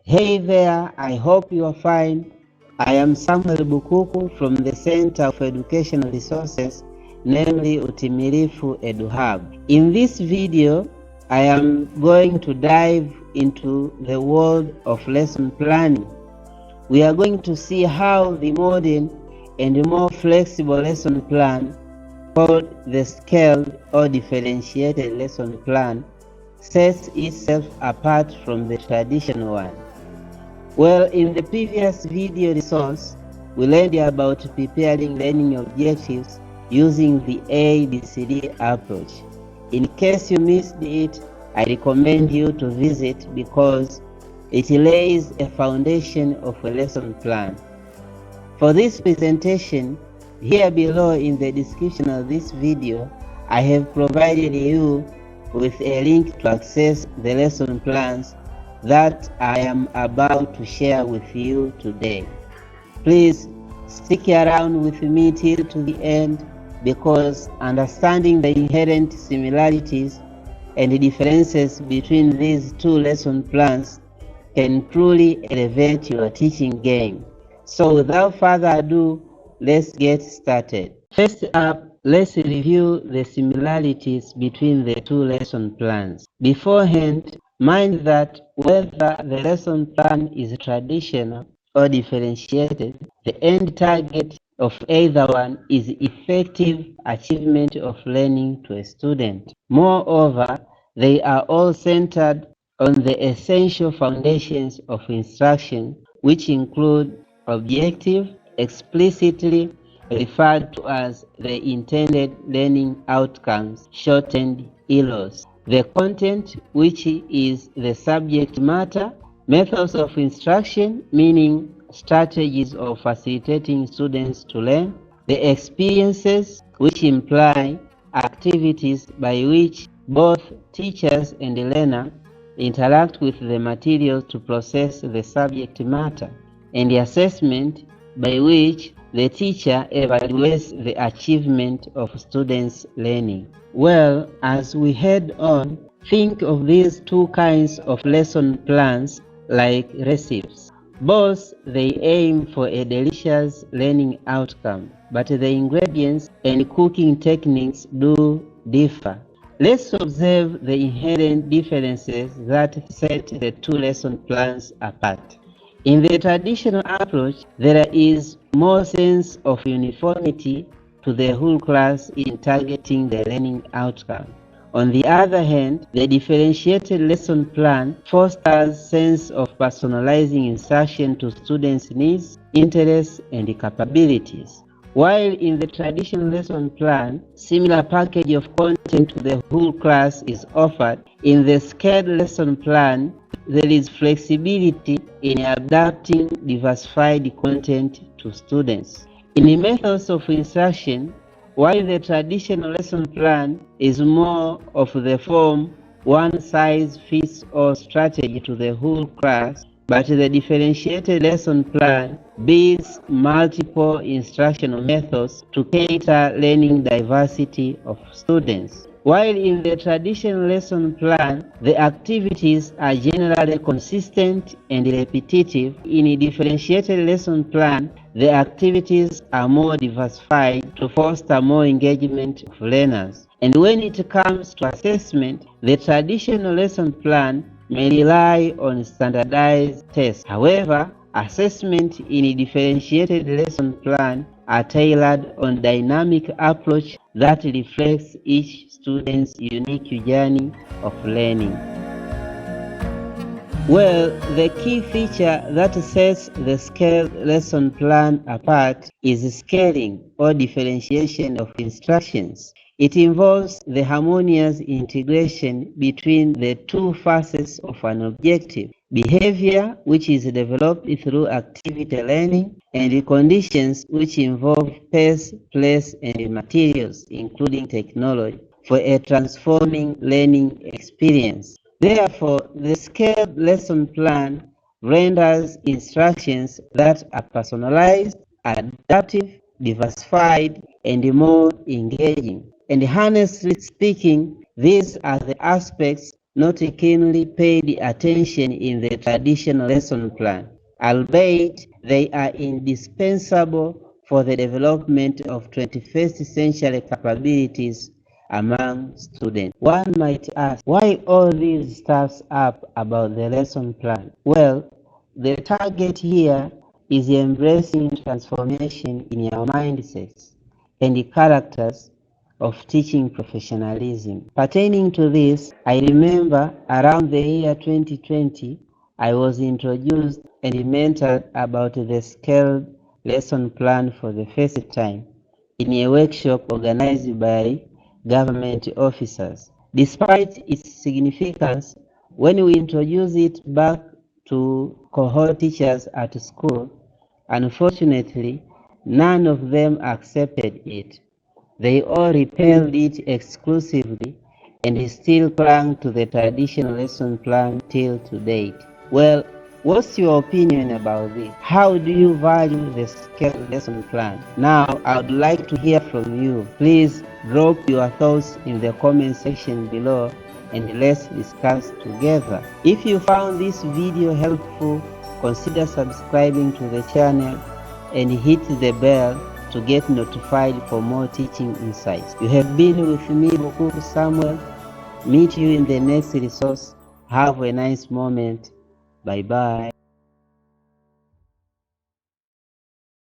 Hey there, I hope you are fine. I am Samwel Bukuku from the Center for Educational Resources, namely Utimilifu Edu Hub. In this video, I am going to dive into the world of lesson planning. We are going to see how the modern and more flexible lesson plan, called the scaled or differentiated lesson plan, sets itself apart from the traditional one. Well, in the previous video resource, we learned about preparing learning objectives using the ABCD approach. In case you missed it, I recommend you to visit because it lays a foundation of a lesson plan. For this presentation, here below in the description of this video, I have provided you with a link to access the lesson plans that I am about to share with you today. Please stick around with me till to the end, because understanding the inherent similarities and differences between these two lesson plans can truly elevate your teaching game. So without further ado, let's get started. First up, let's review the similarities between the two lesson plans. Beforehand, mind that whether the lesson plan is traditional or differentiated, the end target of either one is effective achievement of learning to a student. Moreover, they are all centered on the essential foundations of instruction, which include objective, explicitly referred to as the intended learning outcomes, shortened ILOs, the content, which is the subject matter, methods of instruction, meaning strategies of facilitating students to learn, the experiences, which imply activities by which both teachers and the learner interact with the materials to process the subject matter, and the assessment, by which the teacher evaluates the achievement of students' learning. Well, as we head on, think of these two kinds of lesson plans like recipes. Both they aim for a delicious learning outcome, but the ingredients and cooking techniques do differ. Let's observe the inherent differences that set the two lesson plans apart. In the traditional approach, there is more sense of uniformity to the whole class in targeting the learning outcome. On the other hand, the differentiated lesson plan fosters sense of personalizing instruction to students' needs, interests, and capabilities. While in the traditional lesson plan, similar package of content to the whole class is offered, in the scaled lesson plan, there is flexibility in adapting diversified content to students. In the methods of instruction, while the traditional lesson plan is more of the form one-size-fits-all strategy to the whole class, but the differentiated lesson plan builds multiple instructional methods to cater learning diversity of students. While in the traditional lesson plan, the activities are generally consistent and repetitive, in a differentiated lesson plan, the activities are more diversified to foster more engagement of learners. And when it comes to assessment, the traditional lesson plan may rely on standardized tests. However, assessment in a differentiated lesson plan are tailored on dynamic approach that reflects each student's unique journey of learning. Well, the key feature that sets the scaled lesson plan apart is scaling or differentiation of instructions. It involves the harmonious integration between the two facets of an objective: behavior, which is developed through activity learning, and the conditions, which involve pace, place, and materials, including technology, for a transforming learning experience. Therefore, the scaled lesson plan renders instructions that are personalized, adaptive, diversified, and more engaging. And honestly speaking, these are the aspects not keenly paid attention in the traditional lesson plan, albeit they are indispensable for the development of 21st century capabilities among students. One might ask, why all these stuffs up about the lesson plan? Well, the target here is embracing transformation in your mindsets and the characters of teaching professionalism. Pertaining to this, I remember around the year 2020, I was introduced and mentored about the scaled lesson plan for the first time in a workshop organized by government officers. Despite its significance, when we introduced it back to cohort teachers at school, unfortunately, none of them accepted it. They all repelled it exclusively and still clung to the traditional lesson plan till to date. Well, what's your opinion about this? How do you value the scaled lesson plan? Now, I would like to hear from you. Please drop your thoughts in the comment section below and let's discuss together. If you found this video helpful, consider subscribing to the channel and hit the bell to get notified for more teaching insights. You have been with me, Bukuku Samwel. Meet you in the next resource. Have a nice moment. Bye-bye.